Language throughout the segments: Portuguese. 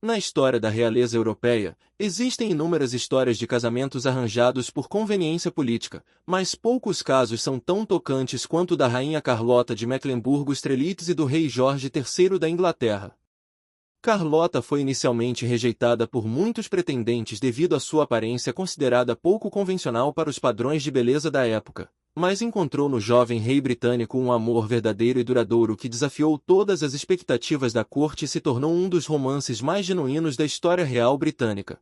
Na história da realeza europeia, existem inúmeras histórias de casamentos arranjados por conveniência política, mas poucos casos são tão tocantes quanto o da rainha Carlota de Mecklemburgo-Strelitz e do rei Jorge III da Inglaterra. Carlota foi inicialmente rejeitada por muitos pretendentes devido à sua aparência considerada pouco convencional para os padrões de beleza da época, mas encontrou no jovem rei britânico um amor verdadeiro e duradouro que desafiou todas as expectativas da corte e se tornou um dos romances mais genuínos da história real britânica.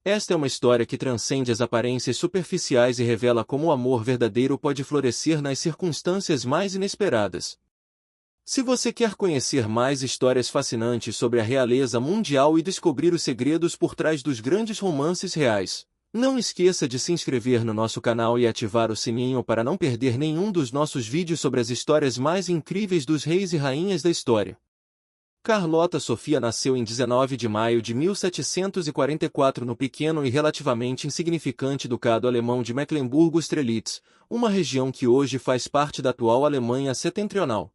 Esta é uma história que transcende as aparências superficiais e revela como o amor verdadeiro pode florescer nas circunstâncias mais inesperadas. Se você quer conhecer mais histórias fascinantes sobre a realeza mundial e descobrir os segredos por trás dos grandes romances reais, não esqueça de se inscrever no nosso canal e ativar o sininho para não perder nenhum dos nossos vídeos sobre as histórias mais incríveis dos reis e rainhas da história. Carlota Sofia nasceu em 19 de maio de 1744 no pequeno e relativamente insignificante ducado alemão de Mecklemburgo-Strelitz, uma região que hoje faz parte da atual Alemanha setentrional.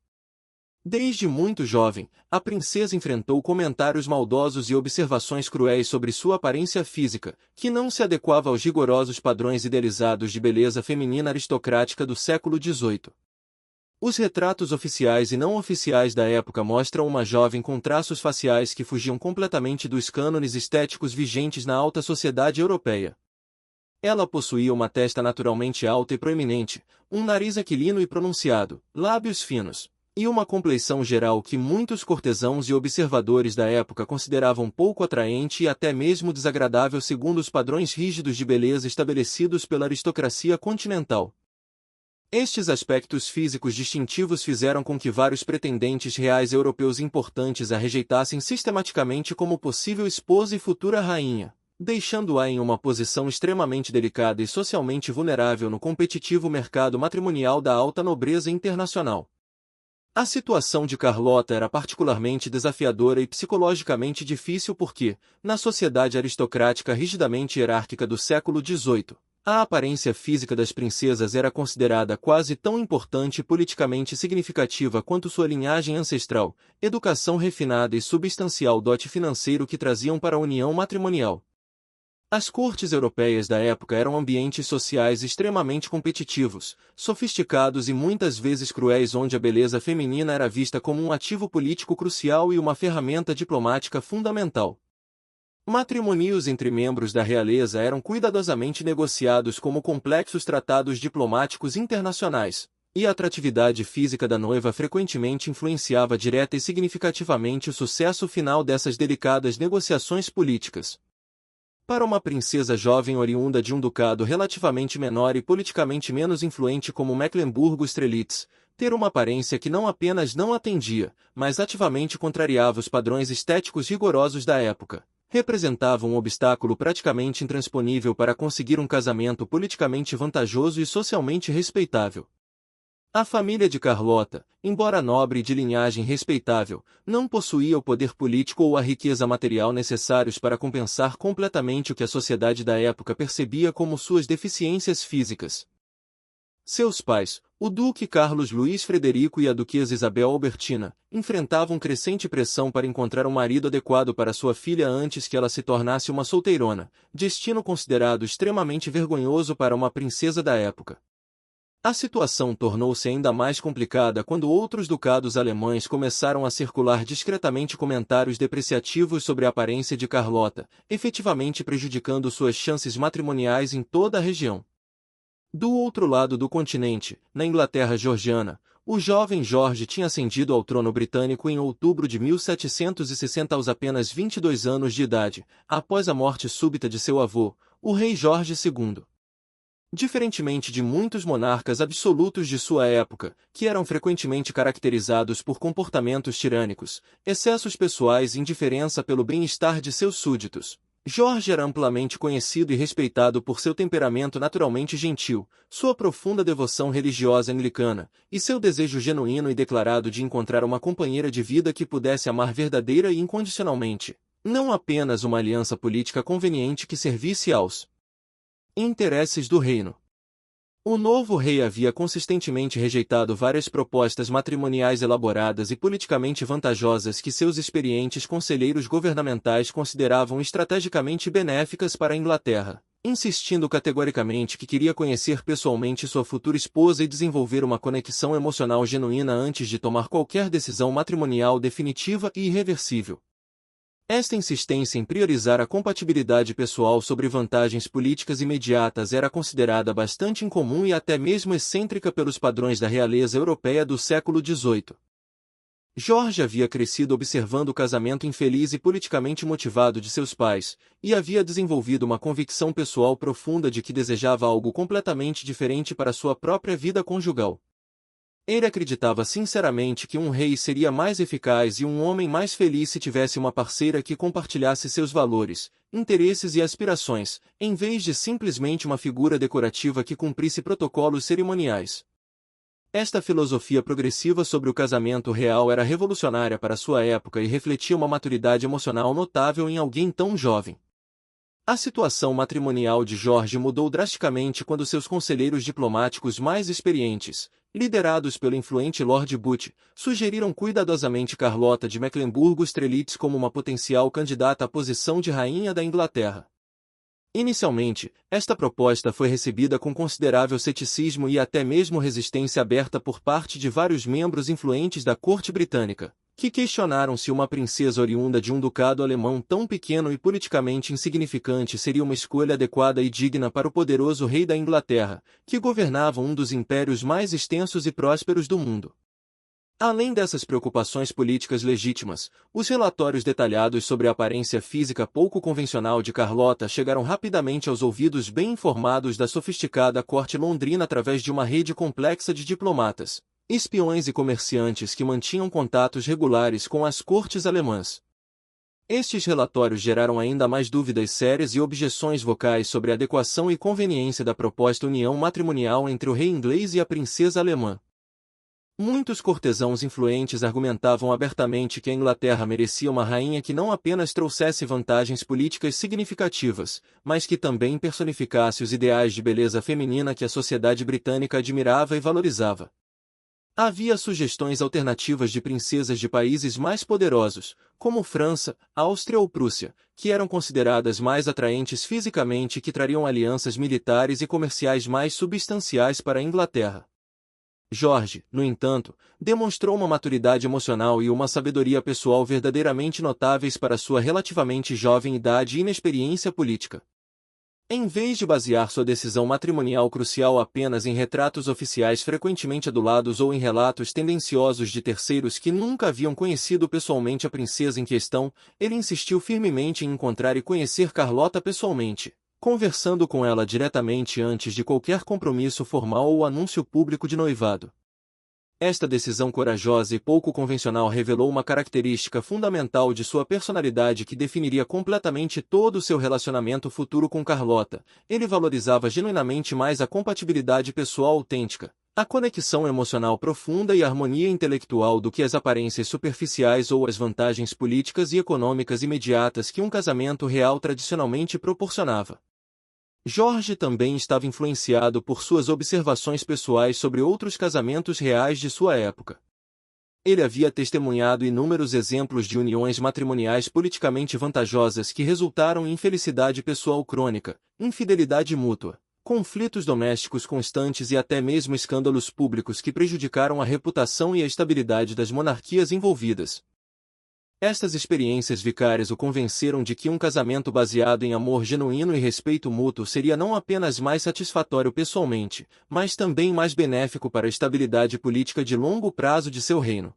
Desde muito jovem, a princesa enfrentou comentários maldosos e observações cruéis sobre sua aparência física, que não se adequava aos rigorosos padrões idealizados de beleza feminina aristocrática do século XVIII. Os retratos oficiais e não oficiais da época mostram uma jovem com traços faciais que fugiam completamente dos cânones estéticos vigentes na alta sociedade europeia. Ela possuía uma testa naturalmente alta e proeminente, um nariz aquilino e pronunciado, lábios finos, e uma compleição geral que muitos cortesãos e observadores da época consideravam pouco atraente e até mesmo desagradável segundo os padrões rígidos de beleza estabelecidos pela aristocracia continental. Estes aspectos físicos distintivos fizeram com que vários pretendentes reais europeus importantes a rejeitassem sistematicamente como possível esposa e futura rainha, deixando-a em uma posição extremamente delicada e socialmente vulnerável no competitivo mercado matrimonial da alta nobreza internacional. A situação de Carlota era particularmente desafiadora e psicologicamente difícil porque, na sociedade aristocrática rigidamente hierárquica do século XVIII, a aparência física das princesas era considerada quase tão importante e politicamente significativa quanto sua linhagem ancestral, educação refinada e substancial dote financeiro que traziam para a união matrimonial. As cortes europeias da época eram ambientes sociais extremamente competitivos, sofisticados e muitas vezes cruéis onde a beleza feminina era vista como um ativo político crucial e uma ferramenta diplomática fundamental. Matrimônios entre membros da realeza eram cuidadosamente negociados como complexos tratados diplomáticos internacionais, e a atratividade física da noiva frequentemente influenciava direta e significativamente o sucesso final dessas delicadas negociações políticas. Para uma princesa jovem oriunda de um ducado relativamente menor e politicamente menos influente como Mecklemburgo-Strelitz, ter uma aparência que não apenas não atendia, mas ativamente contrariava os padrões estéticos rigorosos da época, representava um obstáculo praticamente intransponível para conseguir um casamento politicamente vantajoso e socialmente respeitável. A família de Carlota, embora nobre e de linhagem respeitável, não possuía o poder político ou a riqueza material necessários para compensar completamente o que a sociedade da época percebia como suas deficiências físicas. Seus pais, o duque Carlos Luís Frederico e a duquesa Isabel Albertina, enfrentavam crescente pressão para encontrar um marido adequado para sua filha antes que ela se tornasse uma solteirona, destino considerado extremamente vergonhoso para uma princesa da época. A situação tornou-se ainda mais complicada quando outros ducados alemães começaram a circular discretamente comentários depreciativos sobre a aparência de Carlota, efetivamente prejudicando suas chances matrimoniais em toda a região. Do outro lado do continente, na Inglaterra georgiana, o jovem Jorge tinha ascendido ao trono britânico em outubro de 1760 aos apenas 22 anos de idade, após a morte súbita de seu avô, o rei Jorge II. Diferentemente de muitos monarcas absolutos de sua época, que eram frequentemente caracterizados por comportamentos tirânicos, excessos pessoais e indiferença pelo bem-estar de seus súditos, Jorge era amplamente conhecido e respeitado por seu temperamento naturalmente gentil, sua profunda devoção religiosa anglicana, e seu desejo genuíno e declarado de encontrar uma companheira de vida que pudesse amar verdadeira e incondicionalmente, não apenas uma aliança política conveniente que servisse aos interesses do reino. O novo rei havia consistentemente rejeitado várias propostas matrimoniais elaboradas e politicamente vantajosas que seus experientes conselheiros governamentais consideravam estrategicamente benéficas para a Inglaterra, insistindo categoricamente que queria conhecer pessoalmente sua futura esposa e desenvolver uma conexão emocional genuína antes de tomar qualquer decisão matrimonial definitiva e irreversível. Esta insistência em priorizar a compatibilidade pessoal sobre vantagens políticas imediatas era considerada bastante incomum e até mesmo excêntrica pelos padrões da realeza europeia do século XVIII. Jorge havia crescido observando o casamento infeliz e politicamente motivado de seus pais, e havia desenvolvido uma convicção pessoal profunda de que desejava algo completamente diferente para sua própria vida conjugal. Ele acreditava sinceramente que um rei seria mais eficaz e um homem mais feliz se tivesse uma parceira que compartilhasse seus valores, interesses e aspirações, em vez de simplesmente uma figura decorativa que cumprisse protocolos cerimoniais. Esta filosofia progressiva sobre o casamento real era revolucionária para sua época e refletia uma maturidade emocional notável em alguém tão jovem. A situação matrimonial de Jorge mudou drasticamente quando seus conselheiros diplomáticos mais experientes, liderados pelo influente Lord Bute, sugeriram cuidadosamente Carlota de Mecklemburgo-Strelitz como uma potencial candidata à posição de rainha da Inglaterra. Inicialmente, esta proposta foi recebida com considerável ceticismo e até mesmo resistência aberta por parte de vários membros influentes da corte britânica, que questionaram se uma princesa oriunda de um ducado alemão tão pequeno e politicamente insignificante seria uma escolha adequada e digna para o poderoso rei da Inglaterra, que governava um dos impérios mais extensos e prósperos do mundo. Além dessas preocupações políticas legítimas, os relatórios detalhados sobre a aparência física pouco convencional de Carlota chegaram rapidamente aos ouvidos bem informados da sofisticada corte londrina através de uma rede complexa de diplomatas, espiões e comerciantes que mantinham contatos regulares com as cortes alemãs. Estes relatórios geraram ainda mais dúvidas sérias e objeções vocais sobre a adequação e conveniência da proposta união matrimonial entre o rei inglês e a princesa alemã. Muitos cortesãos influentes argumentavam abertamente que a Inglaterra merecia uma rainha que não apenas trouxesse vantagens políticas significativas, mas que também personificasse os ideais de beleza feminina que a sociedade britânica admirava e valorizava. Havia sugestões alternativas de princesas de países mais poderosos, como França, Áustria ou Prússia, que eram consideradas mais atraentes fisicamente e que trariam alianças militares e comerciais mais substanciais para a Inglaterra. Jorge, no entanto, demonstrou uma maturidade emocional e uma sabedoria pessoal verdadeiramente notáveis para sua relativamente jovem idade e inexperiência política. Em vez de basear sua decisão matrimonial crucial apenas em retratos oficiais frequentemente adulados ou em relatos tendenciosos de terceiros que nunca haviam conhecido pessoalmente a princesa em questão, ele insistiu firmemente em encontrar e conhecer Carlota pessoalmente, conversando com ela diretamente antes de qualquer compromisso formal ou anúncio público de noivado. Esta decisão corajosa e pouco convencional revelou uma característica fundamental de sua personalidade que definiria completamente todo o seu relacionamento futuro com Carlota. Ele valorizava genuinamente mais a compatibilidade pessoal autêntica, a conexão emocional profunda e a harmonia intelectual do que as aparências superficiais ou as vantagens políticas e econômicas imediatas que um casamento real tradicionalmente proporcionava. Jorge também estava influenciado por suas observações pessoais sobre outros casamentos reais de sua época. Ele havia testemunhado inúmeros exemplos de uniões matrimoniais politicamente vantajosas que resultaram em infelicidade pessoal crônica, infidelidade mútua, conflitos domésticos constantes e até mesmo escândalos públicos que prejudicaram a reputação e a estabilidade das monarquias envolvidas. Estas experiências vicárias o convenceram de que um casamento baseado em amor genuíno e respeito mútuo seria não apenas mais satisfatório pessoalmente, mas também mais benéfico para a estabilidade política de longo prazo de seu reino.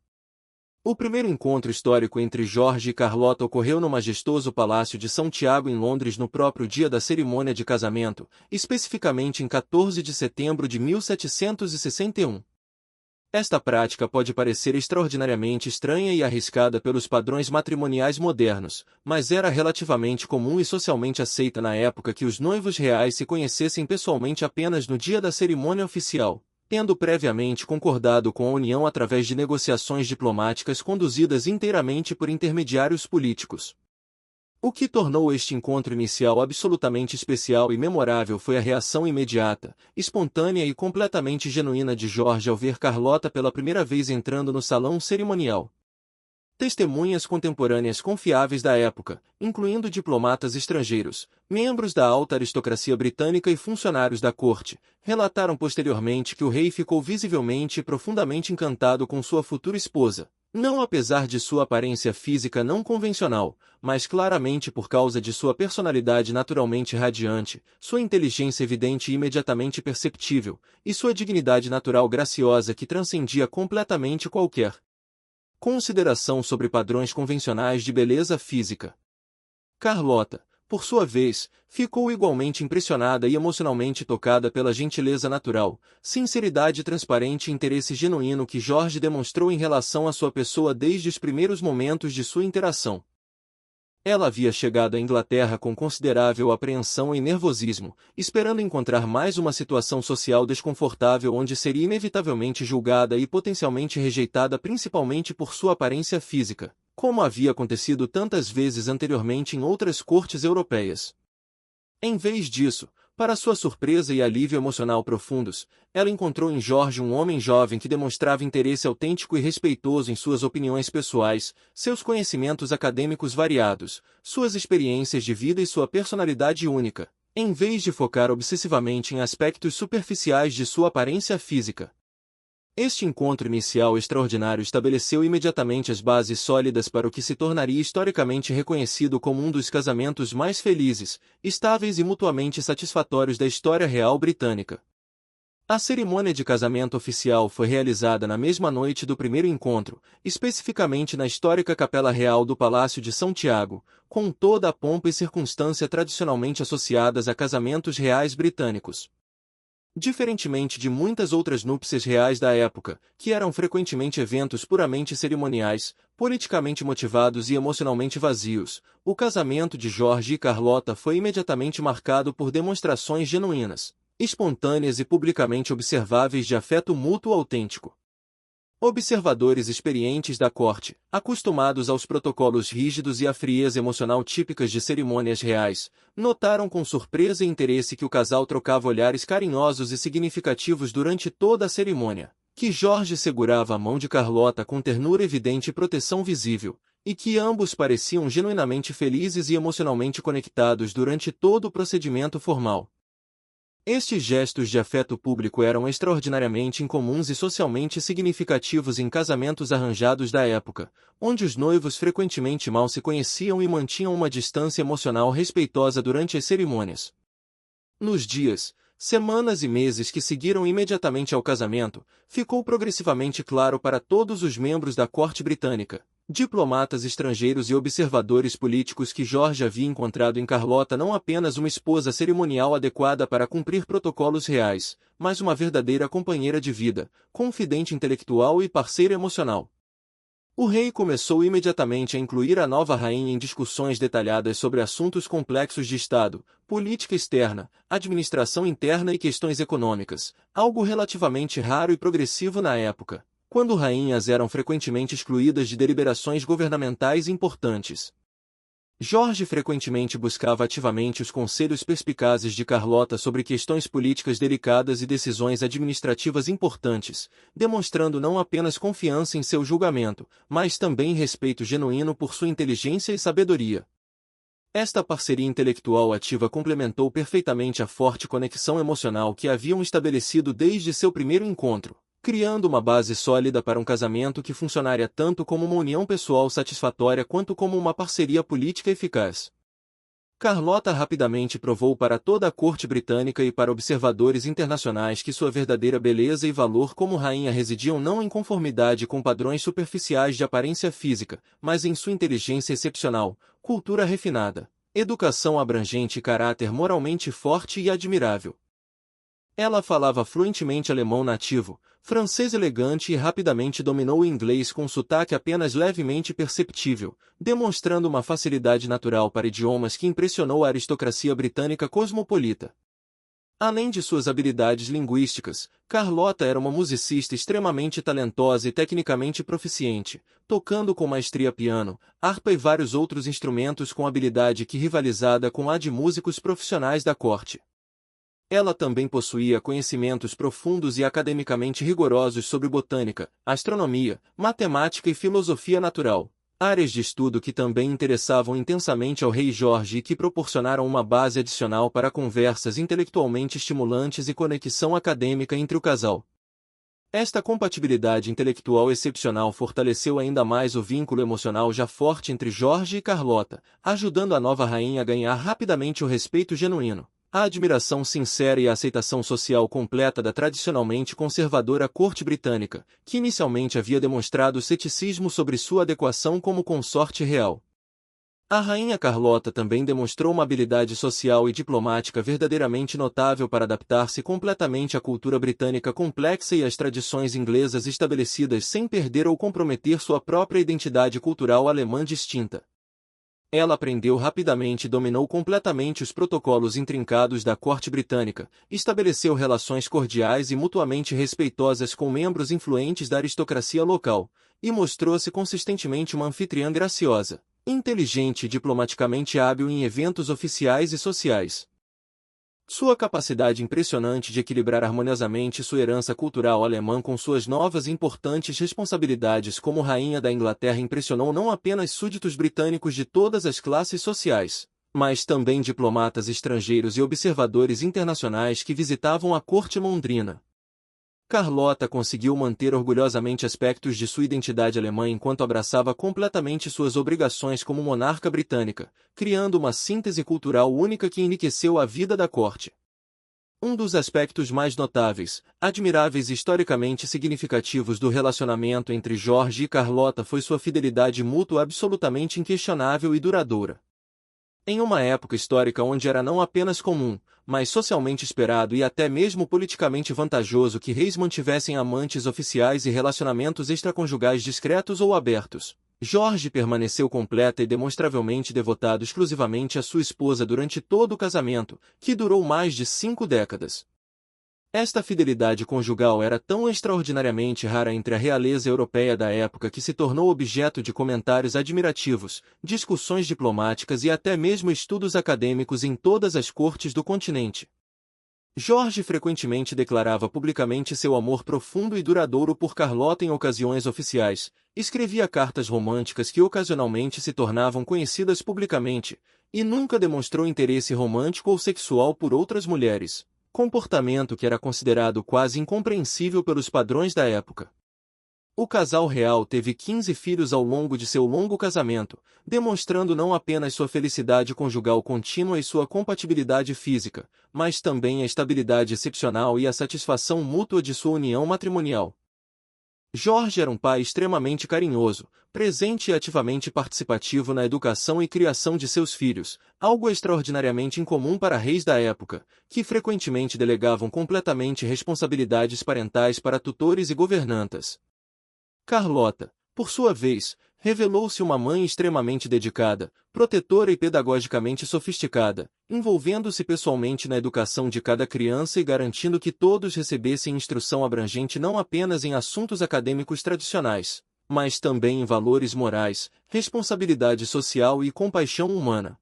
O primeiro encontro histórico entre Jorge e Carlota ocorreu no majestoso Palácio de São Tiago em Londres no próprio dia da cerimônia de casamento, especificamente em 14 de setembro de 1761. Esta prática pode parecer extraordinariamente estranha e arriscada pelos padrões matrimoniais modernos, mas era relativamente comum e socialmente aceita na época que os noivos reais se conhecessem pessoalmente apenas no dia da cerimônia oficial, tendo previamente concordado com a união através de negociações diplomáticas conduzidas inteiramente por intermediários políticos. O que tornou este encontro inicial absolutamente especial e memorável foi a reação imediata, espontânea e completamente genuína de Jorge ao ver Carlota pela primeira vez entrando no salão cerimonial. Testemunhas contemporâneas confiáveis da época, incluindo diplomatas estrangeiros, membros da alta aristocracia britânica e funcionários da corte, relataram posteriormente que o rei ficou visivelmente e profundamente encantado com sua futura esposa, não apesar de sua aparência física não convencional, mas claramente por causa de sua personalidade naturalmente radiante, sua inteligência evidente e imediatamente perceptível, e sua dignidade natural graciosa que transcendia completamente qualquer consideração sobre padrões convencionais de beleza física. Carlota, por sua vez, ficou igualmente impressionada e emocionalmente tocada pela gentileza natural, sinceridade transparente e interesse genuíno que Jorge demonstrou em relação à sua pessoa desde os primeiros momentos de sua interação. Ela havia chegado à Inglaterra com considerável apreensão e nervosismo, esperando encontrar mais uma situação social desconfortável onde seria inevitavelmente julgada e potencialmente rejeitada principalmente por sua aparência física, como havia acontecido tantas vezes anteriormente em outras cortes europeias. Em vez disso, para sua surpresa e alívio emocional profundos, ela encontrou em Jorge um homem jovem que demonstrava interesse autêntico e respeitoso em suas opiniões pessoais, seus conhecimentos acadêmicos variados, suas experiências de vida e sua personalidade única, em vez de focar obsessivamente em aspectos superficiais de sua aparência física. Este encontro inicial extraordinário estabeleceu imediatamente as bases sólidas para o que se tornaria historicamente reconhecido como um dos casamentos mais felizes, estáveis e mutuamente satisfatórios da história real britânica. A cerimônia de casamento oficial foi realizada na mesma noite do primeiro encontro, especificamente na histórica Capela Real do Palácio de São Tiago, com toda a pompa e circunstância tradicionalmente associadas a casamentos reais britânicos. Diferentemente de muitas outras núpcias reais da época, que eram frequentemente eventos puramente cerimoniais, politicamente motivados e emocionalmente vazios, o casamento de Jorge e Carlota foi imediatamente marcado por demonstrações genuínas, espontâneas e publicamente observáveis de afeto mútuo autêntico. Observadores experientes da corte, acostumados aos protocolos rígidos e à frieza emocional típicas de cerimônias reais, notaram com surpresa e interesse que o casal trocava olhares carinhosos e significativos durante toda a cerimônia, que Jorge segurava a mão de Carlota com ternura evidente e proteção visível, e que ambos pareciam genuinamente felizes e emocionalmente conectados durante todo o procedimento formal. Estes gestos de afeto público eram extraordinariamente incomuns e socialmente significativos em casamentos arranjados da época, onde os noivos frequentemente mal se conheciam e mantinham uma distância emocional respeitosa durante as cerimônias. Nos dias, semanas e meses que seguiram imediatamente ao casamento, ficou progressivamente claro para todos os membros da corte britânica, diplomatas estrangeiros e observadores políticos que Jorge havia encontrado em Carlota não apenas uma esposa cerimonial adequada para cumprir protocolos reais, mas uma verdadeira companheira de vida, confidente intelectual e parceira emocional. O rei começou imediatamente a incluir a nova rainha em discussões detalhadas sobre assuntos complexos de Estado, política externa, administração interna e questões econômicas, algo relativamente raro e progressivo na época, quando rainhas eram frequentemente excluídas de deliberações governamentais importantes. Jorge frequentemente buscava ativamente os conselhos perspicazes de Carlota sobre questões políticas delicadas e decisões administrativas importantes, demonstrando não apenas confiança em seu julgamento, mas também respeito genuíno por sua inteligência e sabedoria. Esta parceria intelectual ativa complementou perfeitamente a forte conexão emocional que haviam estabelecido desde seu primeiro encontro, criando uma base sólida para um casamento que funcionaria tanto como uma união pessoal satisfatória quanto como uma parceria política eficaz. Carlota rapidamente provou para toda a corte britânica e para observadores internacionais que sua verdadeira beleza e valor como rainha residiam não em conformidade com padrões superficiais de aparência física, mas em sua inteligência excepcional, cultura refinada, educação abrangente e caráter moralmente forte e admirável. Ela falava fluentemente alemão nativo, francês elegante e rapidamente dominou o inglês com sotaque apenas levemente perceptível, demonstrando uma facilidade natural para idiomas que impressionou a aristocracia britânica cosmopolita. Além de suas habilidades linguísticas, Carlota era uma musicista extremamente talentosa e tecnicamente proficiente, tocando com maestria piano, harpa e vários outros instrumentos com habilidade que rivalizada com a de músicos profissionais da corte. Ela também possuía conhecimentos profundos e academicamente rigorosos sobre botânica, astronomia, matemática e filosofia natural, áreas de estudo que também interessavam intensamente ao rei Jorge e que proporcionaram uma base adicional para conversas intelectualmente estimulantes e conexão acadêmica entre o casal. Esta compatibilidade intelectual excepcional fortaleceu ainda mais o vínculo emocional já forte entre Jorge e Carlota, ajudando a nova rainha a ganhar rapidamente o respeito genuíno, a admiração sincera e a aceitação social completa da tradicionalmente conservadora corte britânica, que inicialmente havia demonstrado ceticismo sobre sua adequação como consorte real. A rainha Carlota também demonstrou uma habilidade social e diplomática verdadeiramente notável para adaptar-se completamente à cultura britânica complexa e às tradições inglesas estabelecidas sem perder ou comprometer sua própria identidade cultural alemã distinta. Ela aprendeu rapidamente e dominou completamente os protocolos intrincados da corte britânica, estabeleceu relações cordiais e mutuamente respeitosas com membros influentes da aristocracia local, e mostrou-se consistentemente uma anfitriã graciosa, inteligente e diplomaticamente hábil em eventos oficiais e sociais. Sua capacidade impressionante de equilibrar harmoniosamente sua herança cultural alemã com suas novas e importantes responsabilidades como rainha da Inglaterra impressionou não apenas súditos britânicos de todas as classes sociais, mas também diplomatas estrangeiros e observadores internacionais que visitavam a corte londrina. Carlota conseguiu manter orgulhosamente aspectos de sua identidade alemã enquanto abraçava completamente suas obrigações como monarca britânica, criando uma síntese cultural única que enriqueceu a vida da corte. Um dos aspectos mais notáveis, admiráveis e historicamente significativos do relacionamento entre Jorge e Carlota foi sua fidelidade mútua absolutamente inquestionável e duradoura. Em uma época histórica onde era não apenas comum, mas socialmente esperado e até mesmo politicamente vantajoso que reis mantivessem amantes oficiais e relacionamentos extraconjugais discretos ou abertos, Jorge permaneceu completa e demonstravelmente devotado exclusivamente à sua esposa durante todo o casamento, que durou mais de 5 décadas. Esta fidelidade conjugal era tão extraordinariamente rara entre a realeza europeia da época que se tornou objeto de comentários admirativos, discussões diplomáticas e até mesmo estudos acadêmicos em todas as cortes do continente. Jorge frequentemente declarava publicamente seu amor profundo e duradouro por Carlota em ocasiões oficiais, escrevia cartas românticas que ocasionalmente se tornavam conhecidas publicamente, e nunca demonstrou interesse romântico ou sexual por outras mulheres, comportamento que era considerado quase incompreensível pelos padrões da época. O casal real teve 15 filhos ao longo de seu longo casamento, demonstrando não apenas sua felicidade conjugal contínua e sua compatibilidade física, mas também a estabilidade excepcional e a satisfação mútua de sua união matrimonial. Jorge era um pai extremamente carinhoso, presente e ativamente participativo na educação e criação de seus filhos, algo extraordinariamente incomum para reis da época, que frequentemente delegavam completamente responsabilidades parentais para tutores e governantas. Carlota, por sua vez, revelou-se uma mãe extremamente dedicada, protetora e pedagogicamente sofisticada, envolvendo-se pessoalmente na educação de cada criança e garantindo que todos recebessem instrução abrangente não apenas em assuntos acadêmicos tradicionais, mas também em valores morais, responsabilidade social e compaixão humana.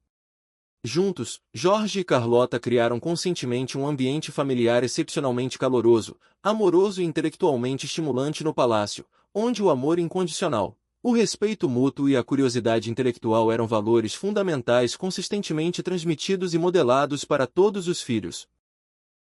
Juntos, Jorge e Carlota criaram conscientemente um ambiente familiar excepcionalmente caloroso, amoroso e intelectualmente estimulante no palácio, onde o amor incondicional, o respeito mútuo e a curiosidade intelectual eram valores fundamentais consistentemente transmitidos e modelados para todos os filhos.